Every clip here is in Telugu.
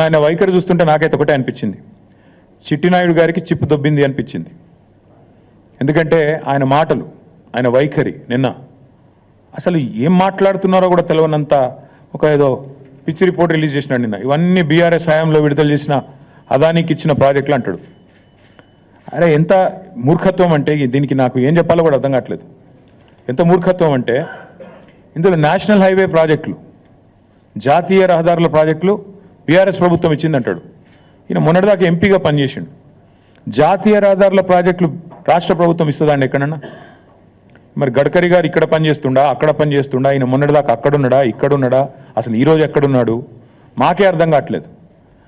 ఆయన వైఖరి చూస్తుంటే నాకైతే ఒకటే అనిపించింది, చిట్టినాయుడు గారికి చిప్పు దొబ్బింది అనిపించింది. ఎందుకంటే ఆయన మాటలు, ఆయన వైఖరి నిన్న అసలు ఏం మాట్లాడుతున్నారో కూడా తెలియనంత ఒక ఏదో పిచ్చి రిపోర్ట్ రిలీజ్ చేసినాడు నిన్న. ఇవన్నీ బీఆర్ఎస్ హయాంలో విడుదల చేసిన అదానికి ఇచ్చిన ప్రాజెక్టులు అంటాడు. అరే ఎంత మూర్ఖత్వం అంటే దీనికి నాకు ఏం చెప్పాలో కూడా అర్థం కావట్లేదు. ఎంత మూర్ఖత్వం అంటే ఇందులో నేషనల్ హైవే ప్రాజెక్టులు, జాతీయ రహదారుల ప్రాజెక్టులు బీఆర్ఎస్ ప్రభుత్వం ఇచ్చిందంటాడు. ఈయన మొన్నటిదాకా ఎంపీగా పనిచేసిండు. జాతీయ రహదారుల ప్రాజెక్టులు రాష్ట్ర ప్రభుత్వం ఇస్తుందండి ఎక్కడన్నా? మరి గడ్కరీ గారు ఇక్కడ పనిచేస్తుండా, అక్కడ పనిచేస్తుండా? ఈయన మొన్నటిదాకా అక్కడున్నాడా, ఇక్కడున్నాడా? అసలు ఈరోజు ఎక్కడున్నాడు? మాకే అర్థం కావట్లేదు.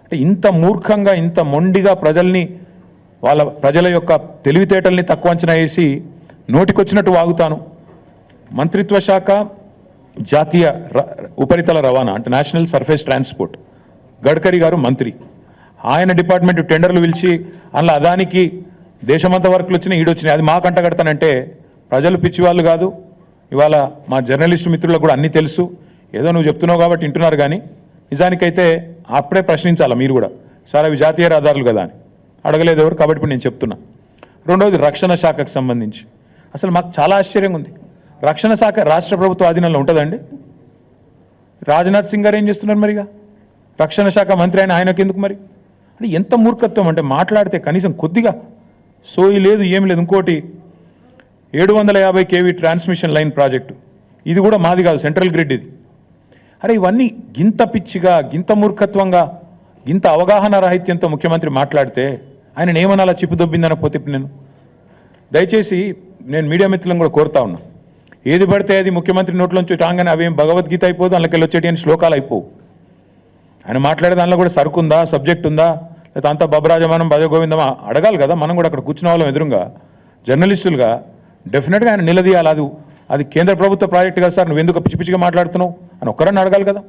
అంటే ఇంత మూర్ఖంగా, ఇంత మొండిగా ప్రజల యొక్క తెలివితేటల్ని తక్కువ అంచనా వేసి నోటికొచ్చినట్టు వాగుతాను. మంత్రిత్వ శాఖ జాతీయ ఉపరితల రవాణా అంటే నేషనల్ సర్ఫేస్ ట్రాన్స్పోర్ట్, గడ్కరీ గారు మంత్రి. ఆయన డిపార్ట్మెంట్ టెండర్లు పిలిచి అందులో అదానికి దేశమంతా వర్కులు వచ్చినాయి, ఈడొచ్చినాయి. అది మా కంట కడతానంటే ప్రజలు పిచ్చివాళ్ళు కాదు. ఇవాళ మా జర్నలిస్టు మిత్రులకు కూడా అన్నీ తెలుసు. ఏదో నువ్వు చెప్తున్నావు కాబట్టి వింటున్నారు, కానీ నిజానికైతే అప్పుడే ప్రశ్నించాలా మీరు కూడా. సార్ అవి జాతీయ రహదారులు కదా అని అడగలేదు ఎవరు, కాబట్టి ఇప్పుడు నేను చెప్తున్నా. రెండవది రక్షణ శాఖకు సంబంధించి అసలు మాకు చాలా ఆశ్చర్యంగా ఉంది. రక్షణ శాఖ రాష్ట్ర ప్రభుత్వ ఆధీనంలో ఉంటుందండి. రాజ్నాథ్ సింగ్ గారు ఏం చేస్తున్నారు మరిగా? రక్షణ శాఖ మంత్రి ఆయనకి ఎందుకు మరి? అంటే ఎంత మూర్ఖత్వం అంటే మాట్లాడితే కనీసం కొద్దిగా సోయి లేదు, ఏమి లేదు. ఇంకోటి 750 kV ట్రాన్స్మిషన్ లైన్ ప్రాజెక్టు, ఇది కూడా మాది కాదు, సెంట్రల్ గ్రిడ్ ఇది. అరే ఇవన్నీ గింత పిచ్చిగా, గింత మూర్ఖత్వంగా, గింత అవగాహన రాహిత్యంతో ముఖ్యమంత్రి మాట్లాడితే ఆయన ఏమనాలా? చిప్పు దొబ్బిందనకపోతే ఇప్పుడు దయచేసి నేను మీడియా మిత్రులను కూడా కోరుతా ఉన్నా, ఏది పడితే అది ముఖ్యమంత్రి నోట్లోంచి రాగానే అవేం భగవద్గీత అయిపోదు, అందులోకి వచ్చేటి అని శ్లోకాలు అయిపోవు. ఆయన మాట్లాడే దానిలో కూడా సరుకుందా, సబ్జెక్ట్ ఉందా, లేదా అంతా బబరాజమానం భజగోవిందమా అడగాలి కదా. మనం కూడా అక్కడ కూర్చున్న వాళ్ళం ఎదురుగా జర్నలిస్టులుగా డెఫినెట్గా ఆయన నిలదీయాలి. అది కేంద్ర ప్రభుత్వ ప్రాజెక్టు కదా సార్, నువ్వు ఎందుకు పిచ్చి పిచ్చిగా మాట్లాడుతున్నావు అని ఒక్కరన్నా అడగాలి కదా.